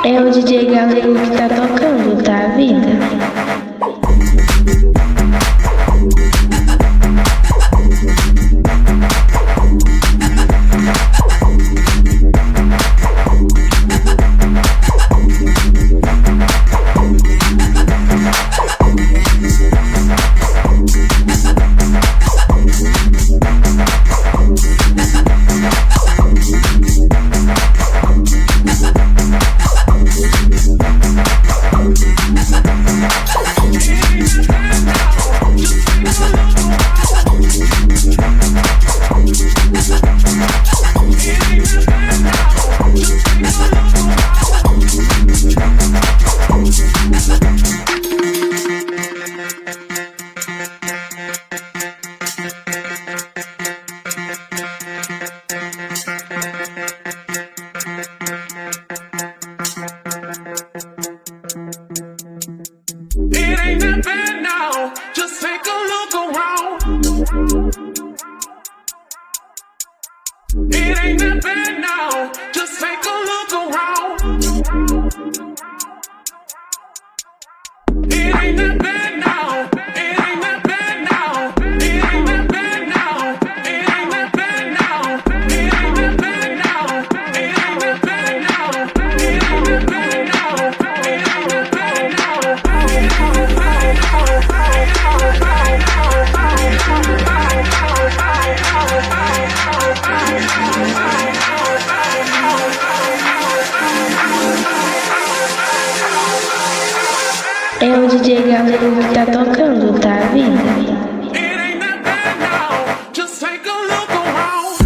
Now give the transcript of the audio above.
É o DJ Galego que tá tocando, tá, vida? It ain't that bad now, just take a look around. It ain't that bad now, just take a look around. It ain't that bad now, it ain't that bad now, it ain't that bad now, it ain't that bad now, it ain't that bad now, it ain't that bad now, it ain't that bad now, it ain't that bad É o DJ Galego que tá tocando, tá, vida? It ain't that bad now, just take a look around.